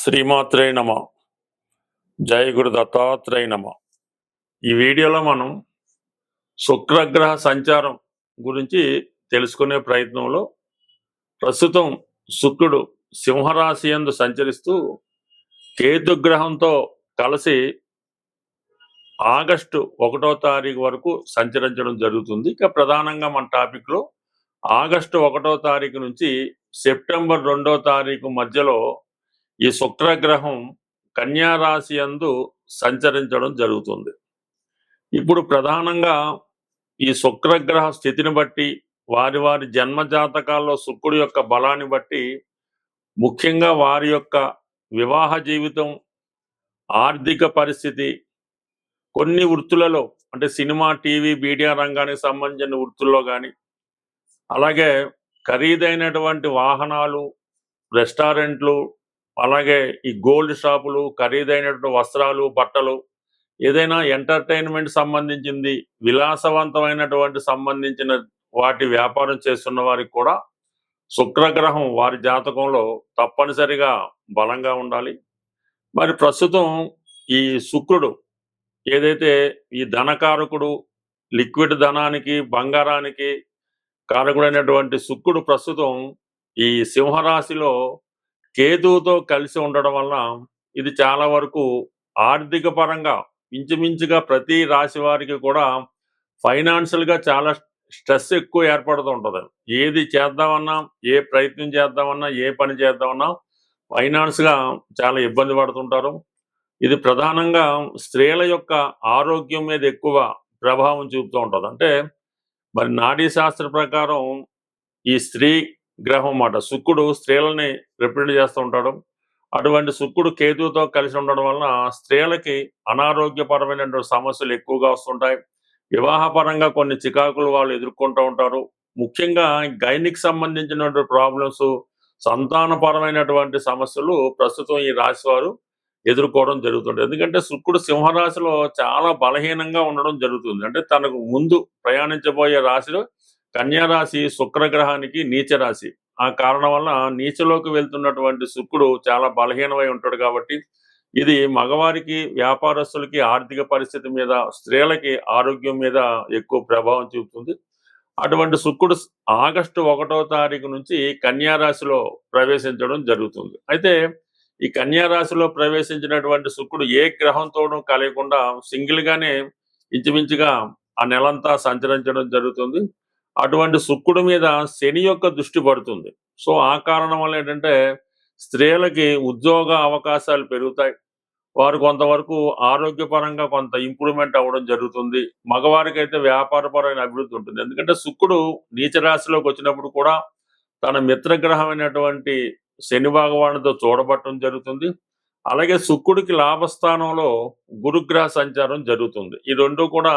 శ్రీమాత్రే నమ. జయ గురు దత్తాత్రేయ నమ. ఈ వీడియోలో మనం శుక్రగ్రహ సంచారం గురించి తెలుసుకునే ప్రయత్నంలో ప్రస్తుతం శుక్రుడు సింహరాశి యందు సంచరిస్తూ కేతుగ్రహంతో కలిసి ఆగస్టు 1వ తారీఖు వరకు సంచరించడం జరుగుతుంది. ఇక ప్రధానంగా మన టాపిక్లో ఆగస్టు 1వ తారీఖు నుంచి సెప్టెంబర్ 2వ తారీఖు మధ్యలో ఈ శుక్రగ్రహం కన్యా రాశి యందు సంచరించడం జరుగుతుంది. ఇప్పుడు ప్రధానంగా ఈ శుక్రగ్రహ స్థితిని బట్టి వారి వారి జన్మ జాతకాల్లో శుక్రుడి యొక్క బలాన్ని బట్టి ముఖ్యంగా వారి యొక్క వివాహ జీవితం, ఆర్థిక పరిస్థితి, కొన్ని వృత్తులలో అంటే సినిమా, టీవీ, మీడియా రంగానికి సంబంధించిన వృత్తుల్లో కానీ, అలాగే ఖరీదైనటువంటి వాహనాలు, రెస్టారెంట్లు, అలాగే ఈ గోల్డ్ షాపులు, ఖరీదైనటువంటి వస్త్రాలు, బట్టలు, ఏదైనా ఎంటర్టైన్మెంట్ సంబంధించింది, విలాసవంతమైనటువంటి సంబంధించిన వాటి వ్యాపారం చేస్తున్న వారికి కూడా శుక్రగ్రహం వారి జాతకంలో తప్పనిసరిగా బలంగా ఉండాలి. మరి ప్రస్తుతం ఈ శుక్రుడు ఏదైతే ఈ ధనకారకుడు, లిక్విడ్ ధనానికి, బంగారానికి కారకుడైనటువంటి శుక్రుడు ప్రస్తుతం ఈ సింహరాశిలో కేతువుతో కలిసి ఉండడం వల్ల ఇది చాలా వరకు ఆర్థిక పరంగా ఇంచుమించుగా ప్రతి రాశి వారికి కూడా ఫైనాన్షియల్గా చాలా స్ట్రెస్ ఎక్కువ ఏర్పడుతూ ఉంటుంది. ఏది చేద్దామన్నా, ఏ ప్రయత్నం చేద్దామన్నా, ఏ పని చేద్దామన్నా ఫైనాన్స్గా చాలా ఇబ్బంది పడుతుంటారు. ఇది ప్రధానంగా స్త్రీల యొక్క ఆరోగ్యం మీద ఎక్కువ ప్రభావం చూపుతూ ఉంటుంది. అంటే మరి నాడీ శాస్త్ర ప్రకారం ఈ స్త్రీ గ్రహం మాట శుక్రుడు స్త్రీలని రిప్రజెంట్ చేస్తూ ఉంటాడు. అటువంటి శుక్రుడు కేతువుతో కలిసి ఉండడం వలన స్త్రీలకి అనారోగ్యపరమైనటువంటి సమస్యలు ఎక్కువగా వస్తుంటాయి. వివాహపరంగా కొన్ని చికాకులు వాళ్ళు ఎదుర్కొంటూ ఉంటారు. ముఖ్యంగా గైనిక్ సంబంధించినటువంటి ప్రాబ్లమ్స్, సంతానపరమైనటువంటి సమస్యలు ప్రస్తుతం ఈ రాశి వారు ఎదుర్కోవడం జరుగుతుంది. ఎందుకంటే శుక్రుడు సింహరాశిలో చాలా బలహీనంగా ఉండడం జరుగుతుంది. అంటే తనకు ముందు ప్రయాణించబోయే రాశిలో కన్యా రాశి శుక్రగ్రహానికి నీచ రాశి. ఆ కారణం వల్ల నీచలోకి వెళ్తున్నటువంటి శుక్రుడు చాలా బలహీనమై ఉంటాడు. కాబట్టి ఇది మగవారికి, వ్యాపారస్తులకి ఆర్థిక పరిస్థితి మీద, స్త్రీలకి ఆరోగ్యం మీద ఎక్కువ ప్రభావం చూపుతుంది. అటువంటి శుక్రుడు ఆగస్టు 1వ తారీఖు నుంచి కన్యా రాశిలో ప్రవేశించడం జరుగుతుంది. అయితే ఈ కన్యా రాశిలో ప్రవేశించినటువంటి శుక్రుడు ఏ గ్రహంతోనూ కలయకుండా సింగిల్గానే ఇంచుమించుగా ఆ నెలంతా సంచరించడం జరుగుతుంది. అటువంటి శుక్రుడి మీద శని యొక్క దృష్టి పడుతుంది. సో ఆ కారణం వల్ల ఏంటంటే స్త్రీలకి ఉద్యోగ అవకాశాలు పెరుగుతాయి. వారు కొంతవరకు ఆరోగ్యపరంగా కొంత ఇంప్రూవ్మెంట్ అవ్వడం జరుగుతుంది. మగవారికి అయితే వ్యాపారపరమైన అభివృద్ధి ఉంటుంది. ఎందుకంటే శుక్రుడు నీచ రాశిలోకి వచ్చినప్పుడు కూడా తన మిత్రగ్రహమైనటువంటి శని భగవానుడితో చూడబట్టడం జరుగుతుంది. అలాగే శుక్రుడికి లాభస్థానంలో గురుగ్రహ సంచారం జరుగుతుంది. ఈ రెండు కూడా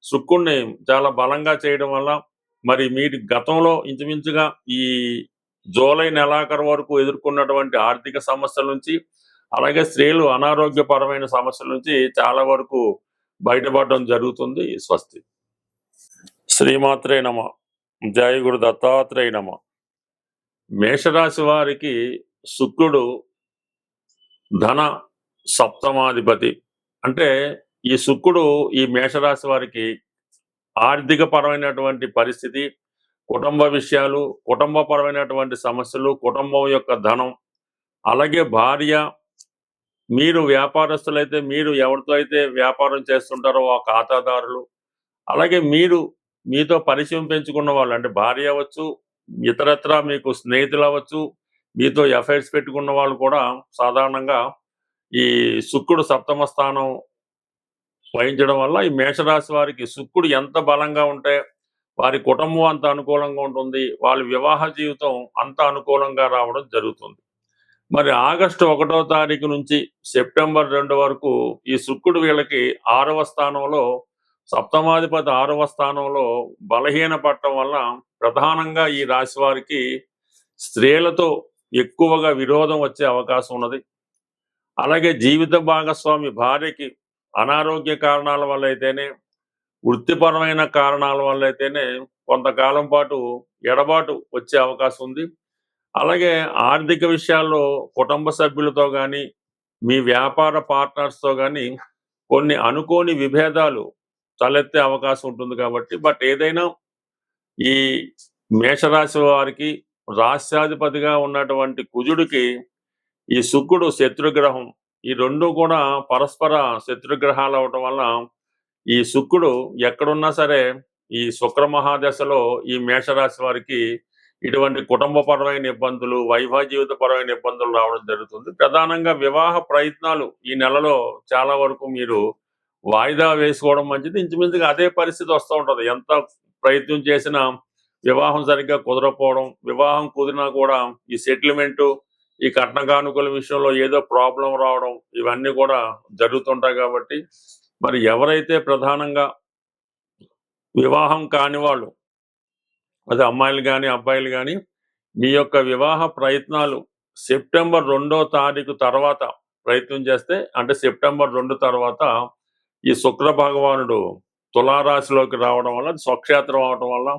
శుక్రుడిని చాలా బలంగా చేయడం వల్ల మరి మీరు గతంలో ఇంచుమించుగా ఈ జూలై నెలాఖరు వరకు ఎదుర్కొన్నటువంటి ఆర్థిక సమస్యల నుంచి, అలాగే స్త్రీలు అనారోగ్యపరమైన సమస్యల నుంచి చాలా వరకు బయటపడడం జరుగుతుంది. స్వస్తి. శ్రీమాత్రే నమ. జయ గురు దత్తాత్రేయ నమ. మేషరాశి వారికి శుక్రుడు ధన సప్తమాధిపతి. అంటే ఈ శుక్రుడు ఈ మేషరాశి వారికి ఆర్థిక పరమైనటువంటి పరిస్థితి, కుటుంబ విషయాలు, కుటుంబపరమైనటువంటి సమస్యలు, కుటుంబం యొక్క ధనం, అలాగే భార్య, మీరు వ్యాపారస్తులైతే మీరు ఎవరితో అయితే వ్యాపారం చేస్తుంటారో ఆ ఖాతాదారులు, అలాగే మీరు మీతో పరిచయం పెంచుకున్న వాళ్ళు అంటే భార్య అవ్వచ్చు, ఇతరత్ర మీకు స్నేహితులు అవ్వచ్చు, మీతో ఎఫైర్స్ పెట్టుకున్న వాళ్ళు కూడా సాధారణంగా ఈ శుక్రుడు సప్తమ స్థానం వహించడం వల్ల ఈ మేషరాశి వారికి శుక్రుడు ఎంత బలంగా ఉంటే వారి కుటుంబం అంత అనుకూలంగా ఉంటుంది, వాళ్ళ వివాహ జీవితం అంత అనుకూలంగా రావడం జరుగుతుంది. మరి ఆగస్టు 1వ తారీఖు నుంచి సెప్టెంబర్ 2 వరకు ఈ శుక్రుడు వీళ్ళకి 6వ స్థానంలో, సప్తమాధిపతి 6వ స్థానంలో బలహీన పడటం వల్ల ప్రధానంగా ఈ రాశి వారికి స్త్రీలతో ఎక్కువగా విరోధం వచ్చే అవకాశం ఉన్నది. అలాగే జీవిత భాగస్వామి భార్యకి అనారోగ్య కారణాల వల్ల అయితేనే, వృత్తిపరమైన కారణాల వల్ల అయితేనే కొంతకాలం పాటు ఎడబాటు వచ్చే అవకాశం ఉంది. అలాగే ఆర్థిక విషయాల్లో కుటుంబ సభ్యులతో కానీ మీ వ్యాపార పార్ట్నర్స్తో కానీ కొన్ని అనుకోని విభేదాలు తలెత్తే అవకాశం ఉంటుంది కాబట్టి ఏదైనా ఈ మేషరాశి వారికి రాశ్యాధిపతిగా ఉన్నటువంటి కుజుడికి ఈ శుక్రుడు శత్రుగ్రహం, ఈ రెండు కూడా పరస్పర శత్రుగ్రహాలు అవటం వల్ల ఈ శుక్రుడు ఎక్కడున్నా సరే ఈ శుక్ర మహాదశలో ఈ మేషరాశి వారికి ఇటువంటి కుటుంబపరమైన ఇబ్బందులు, వైవాహిక జీవితపరమైన ఇబ్బందులు రావడం జరుగుతుంది. ప్రధానంగా వివాహ ప్రయత్నాలు ఈ నెలలో చాలా వరకు మీరు వాయిదా వేసుకోవడం మంచిది. ఇంచుమించుగా అదే పరిస్థితి వస్తూ ఉంటుంది. ఎంత ప్రయత్నం చేసినా వివాహం సరిగ్గా కుదరకపోవడం, వివాహం కుదిరినా కూడా ఈ సెటిల్మెంటు, ఈ కట్న కానుకల విషయంలో ఏదో ప్రాబ్లం రావడం, ఇవన్నీ కూడా జరుగుతుంటాయి. కాబట్టి మరి ఎవరైతే ప్రధానంగా వివాహం కాని వాళ్ళు, అది అమ్మాయిలు కానీ అబ్బాయిలు కానీ, మీ యొక్క వివాహ ప్రయత్నాలు సెప్టెంబర్ 2వ తారీఖు తర్వాత ప్రయత్నం చేస్తే, అంటే సెప్టెంబర్ 2 తర్వాత ఈ శుక్ర భగవానుడు తులారాశిలోకి రావడం వల్ల, స్వక్షేత్రం అవడం వల్ల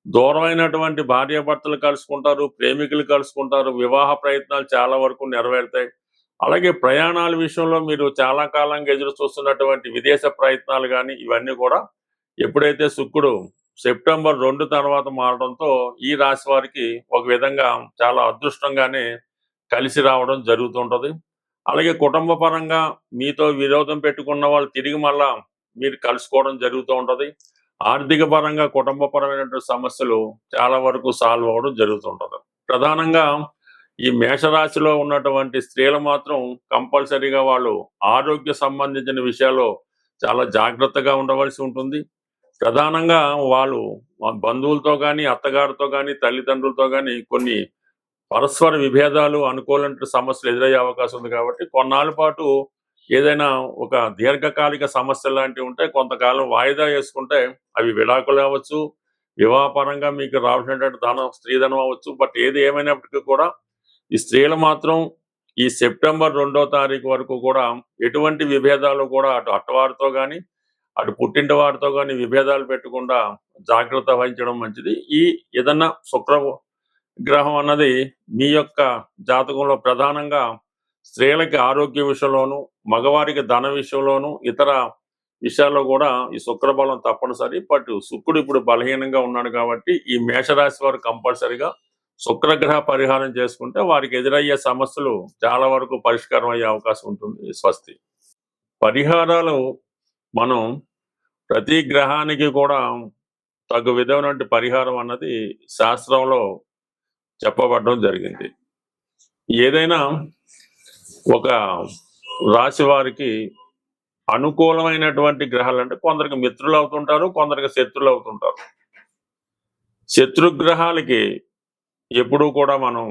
దూరమైనటువంటి భార్యాభర్తలు కలుసుకుంటారు, ప్రేమికులు కలుసుకుంటారు, వివాహ ప్రయత్నాలు చాలా వరకు నెరవేరుతాయి. అలాగే ప్రయాణాల విషయంలో మీరు చాలా కాలంగా ఎదురు చూస్తున్నటువంటి విదేశ ప్రయత్నాలు కానీ ఇవన్నీ కూడా ఎప్పుడైతే శుక్రుడు సెప్టెంబర్ 2 తర్వాత మారడంతో ఈ రాశి వారికి ఒక విధంగా చాలా అదృష్టంగానే కలిసి రావడం జరుగుతుంటది. అలాగే కుటుంబ పరంగా మీతో విరోధం పెట్టుకున్న వాళ్ళు తిరిగి మళ్ళా మీరు కలుసుకోవడం జరుగుతూ ఉంటది. ఆర్థిక పరంగా కుటుంబ పరమైనటువంటి సమస్యలు చాలా వరకు సాల్వ్ అవ్వడం జరుగుతుంటది. ప్రధానంగా ఈ మేషరాశిలో ఉన్నటువంటి స్త్రీలు మాత్రం కంపల్సరీగా వాళ్ళు ఆరోగ్య సంబంధించిన విషయాల్లో చాలా జాగ్రత్తగా ఉండవలసి ఉంటుంది. ప్రధానంగా వాళ్ళు బంధువులతో కానీ, అత్తగారితో కానీ, తల్లిదండ్రులతో కానీ కొన్ని పరస్పర విభేదాలు, అనుకోలేని సమస్యలు ఎదురయ్యే అవకాశం ఉంది. కాబట్టి కొన్నాళ్ళ పాటు ఏదైనా ఒక దీర్ఘకాలిక సమస్యలు లాంటివి ఉంటే కొంతకాలం వాయిదా వేసుకుంటే అవి విడాకులు అవ్వచ్చు, వివాహపరంగా మీకు రావాల్సినటువంటి ధనం, స్త్రీధనం అవ్వచ్చు. ఏది ఏమైనప్పటికీ కూడా ఈ స్త్రీలు మాత్రం ఈ సెప్టెంబర్ 2వ తారీఖు వరకు కూడా ఎటువంటి విభేదాలు కూడా అటు అత్తవారితో కానీ, అటు పుట్టింటి వారితో కానీ విభేదాలు పెట్టకుండా జాగ్రత్త వహించడం మంచిది. ఈ ఏదన్నా శుక్ర గ్రహం అన్నది మీ యొక్క జాతకంలో ప్రధానంగా స్త్రీలకి ఆరోగ్య విషయంలోను, మగవారికి ధన విషయంలోను, ఇతర విషయాల్లో కూడా ఈ శుక్రబలం తప్పనిసరి. శుక్రుడు ఇప్పుడు బలహీనంగా ఉన్నాడు కాబట్టి ఈ మేషరాశి వారు కంపల్సరిగా శుక్రగ్రహ పరిహారం చేసుకుంటే వారికి ఎదురయ్యే సమస్యలు చాలా వరకు పరిష్కారం అయ్యే అవకాశం ఉంటుంది. స్వస్తి. పరిహారాలు మనం ప్రతి గ్రహానికి కూడా తగు విధమైనటువంటి పరిహారం అన్నది శాస్త్రంలో చెప్పబడడం జరిగింది. ఏదైనా ఒక రాశి వారికి అనుకూలమైనటువంటి గ్రహాలు అంటే కొందరికి మిత్రులు అవుతుంటారు, కొందరికి శత్రులు అవుతుంటారు. శత్రుగ్రహాలకి ఎప్పుడూ కూడా మనం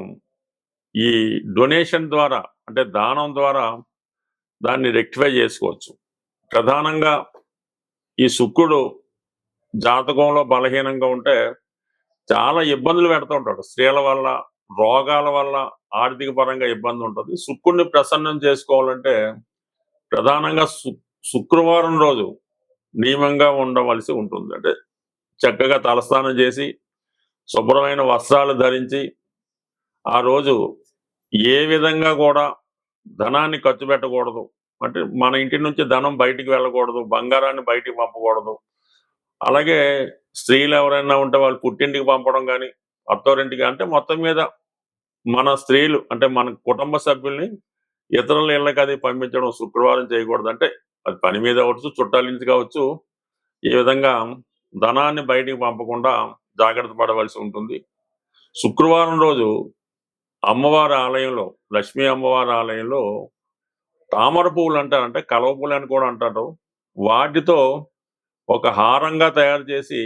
ఈ డొనేషన్ ద్వారా, అంటే దానం ద్వారా దాన్ని రెక్టిఫై చేసుకోవచ్చు. ప్రధానంగా ఈ శుక్రుడు జాతకంలో బలహీనంగా ఉంటే చాలా ఇబ్బందులు పెడుతూ ఉంటాడు. స్త్రీల వల్ల, రోగాల వల్ల, ఆర్థిక పరంగా ఇబ్బంది ఉంటుంది. శుక్రుడిని ప్రసన్నం చేసుకోవాలంటే ప్రధానంగా శుక్రవారం రోజు నియమంగా ఉండవలసి ఉంటుంది. అంటే చక్కగా తలస్నానం చేసి శుభ్రమైన వస్త్రాలు ధరించి ఆ రోజు ఏ విధంగా కూడా ధనాన్ని ఖర్చు పెట్టకూడదు. అంటే మన ఇంటి నుంచి ధనం బయటికి వెళ్ళకూడదు, బంగారాన్ని బయటికి పంపకూడదు. అలాగే స్త్రీలు ఎవరైనా ఉంటే వాళ్ళు పుట్టింటికి పంపడం కానీ, అత్తోరింటికి, అంటే మొత్తం మీద మన స్త్రీలు అంటే మన కుటుంబ సభ్యుల్ని ఇతరుల ఇళ్ళకి అది పంపించడం శుక్రవారం చేయకూడదు. అంటే అది పని మీద అవచ్చు, చుట్టాల నుంచి కావచ్చు. ఈ విధంగా ధనాన్ని బయటికి పంపకుండా జాగ్రత్త పడవలసి ఉంటుంది. శుక్రవారం రోజు అమ్మవారి ఆలయంలో, లక్ష్మీ అమ్మవారి ఆలయంలో తామర పువ్వులు అంటారు, అంటే కలవ పువ్వులు అని కూడా అంటారు, వాటితో ఒక హారంగా తయారు చేసి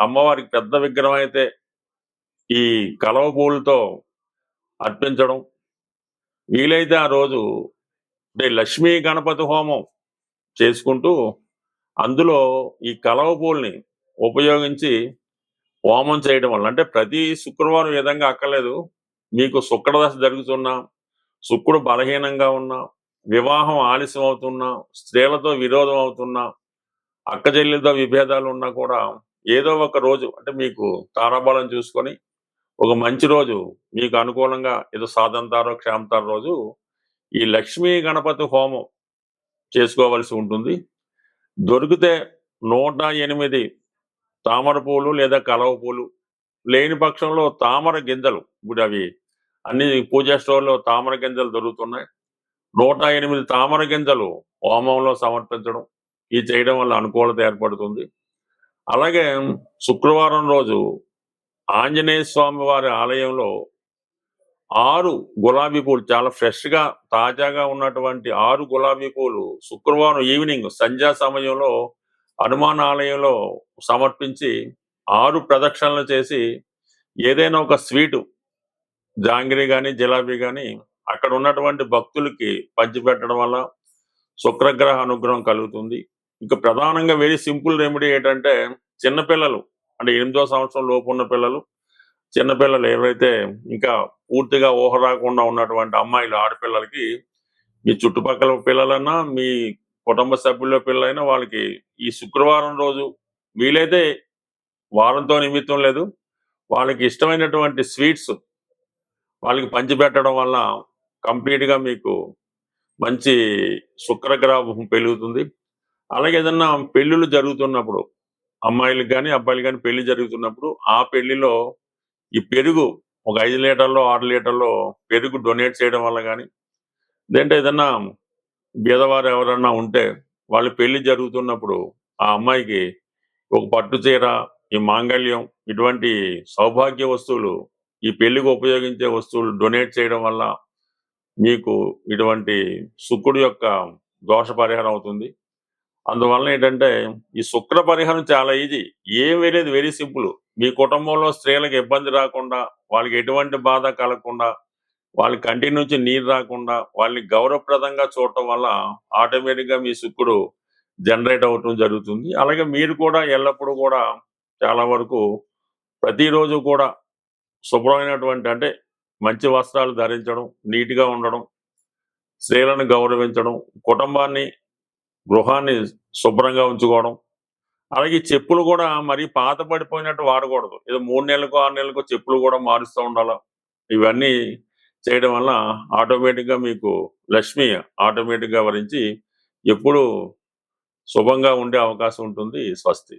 అమ్మవారికి పెద్ద విగ్రహం అయితే ఈ కలవ పువ్వులతో అర్పించడం. వీలైతే ఆ రోజు అంటే లక్ష్మీ గణపతి హోమం చేసుకుంటూ అందులో ఈ కలవ పువ్వుల్ని ఉపయోగించి హోమం చేయడం వల్ల, అంటే ప్రతి శుక్రవారం విధంగా అక్కర్లేదు, మీకు శుక్రదశ జరుగుతున్నా, శుక్రుడు బలహీనంగా ఉన్నా, వివాహం ఆలస్యం అవుతున్నా, స్త్రీలతో విరోధం అవుతున్నా, అక్క చెల్లెలతో విభేదాలు ఉన్నా కూడా ఏదో ఒక రోజు, అంటే మీకు తారాబలం చూసుకొని ఒక మంచి రోజు మీకు అనుకూలంగా ఏదో సాధంతారో క్షేమతారో రోజు ఈ లక్ష్మీ గణపతి హోమం చేసుకోవలసి ఉంటుంది. దొరికితే 108 తామర పూలు లేదా కలవ పూలు, లేని పక్షంలో తామర గింజలు, ఇప్పుడు అవి అన్ని పూజా స్టోర్లో తామర గింజలు దొరుకుతున్నాయి. 108 తామర గింజలు హోమంలో సమర్పించడం, ఇది చేయడం వల్ల అనుకూలత ఏర్పడుతుంది. అలాగే శుక్రవారం రోజు ఆంజనేయ స్వామి వారి ఆలయంలో 6 గులాబీ పూలు, చాలా ఫ్రెష్ గా తాజాగా ఉన్నటువంటి 6 గులాబీ పూలు శుక్రవారం ఈవినింగ్ సంధ్యా సమయంలో హనుమాన్ ఆలయంలో సమర్పించి 6 ప్రదక్షిణలు చేసి ఏదైనా ఒక స్వీటు, జాంగిరి కానీ జిలాబీ కానీ అక్కడ ఉన్నటువంటి భక్తులకి పంచిపెట్టడం వల్ల శుక్రగ్రహ అనుగ్రహం కలుగుతుంది. ఇంకా ప్రధానంగా వెరీ సింపుల్ రెమెడీ ఏంటంటే, చిన్నపిల్లలు అంటే 8వ సంవత్సరం లోపు ఉన్న పిల్లలు, చిన్నపిల్లలు ఎవరైతే ఇంకా పూర్తిగా ఊహ రాకుండా ఉన్నటువంటి అమ్మాయిలు, ఆడపిల్లలకి మీ చుట్టుపక్కల పిల్లలన్నా మీ కుటుంబ సభ్యుల పిల్లలైనా వాళ్ళకి ఈ శుక్రవారం రోజు వీలైతే వారంతో నిమిత్తం లేదు, వాళ్ళకి ఇష్టమైనటువంటి స్వీట్స్ వాళ్ళకి పంచిపెట్టడం వల్ల కంప్లీట్ గా మీకు మంచి శుక్రగ్రహం పెరుగుతుంది. అలాగే ఏదన్నా పెళ్ళిళ్ళు జరుగుతున్నప్పుడు, అమ్మాయిలకు కానీ అబ్బాయిలు కానీ పెళ్లి జరుగుతున్నప్పుడు ఆ పెళ్లిలో ఈ పెరుగు ఒక 5 లీటర్లో 6 లీటర్లో పెరుగు డొనేట్ చేయడం వల్ల కానీ, లేదంటే ఏదన్నా బీదవారు ఎవరన్నా ఉంటే వాళ్ళ పెళ్లి జరుగుతున్నప్పుడు ఆ అమ్మాయికి ఒక పట్టు చీర, ఈ మాంగళ్యం, ఇటువంటి సౌభాగ్య వస్తువులు, ఈ పెళ్లికి ఉపయోగించే వస్తువులు డొనేట్ చేయడం వల్ల మీకు ఇటువంటి శుక్రుడి యొక్క దోష పరిహారం అవుతుంది. అందువల్ల ఏంటంటే ఈ శుక్ర పరిహారం చాలా ఈజీ, ఏం వేరేది వెరీ సింపుల్. మీ కుటుంబంలో స్త్రీలకు ఇబ్బంది రాకుండా, వాళ్ళకి ఎటువంటి బాధ కలగకుండా, వాళ్ళ కంటి నుంచి నీరు రాకుండా, వాళ్ళని గౌరవప్రదంగా చూడటం వల్ల ఆటోమేటిక్ గా మీ శుక్రుడు జనరేట్ అవటం జరుగుతుంది. అలాగే మీరు కూడా ఎల్లప్పుడూ కూడా చాలా వరకు ప్రతిరోజు కూడా శుభ్రమైనటువంటి అంటే మంచి వస్త్రాలు ధరించడం, నీట్గా ఉండడం, స్త్రీలను గౌరవించడం, కుటుంబాన్ని గృహాన్ని శుభ్రంగా ఉంచుకోవడం. అలాగే ఈ చెప్పులు కూడా మరి పాత పడిపోయినట్టు వాడకూడదు, ఏదో 3 నెలలకు 6 నెలలకు చెప్పులు కూడా మారుస్తూ ఉండాలి. ఇవన్నీ చేయడం వల్ల ఆటోమేటిక్ గా మీకు లక్ష్మి ఆటోమేటిక్ గా వరించి ఎప్పుడు శుభంగా ఉండే అవకాశం ఉంటుంది. స్వస్తి.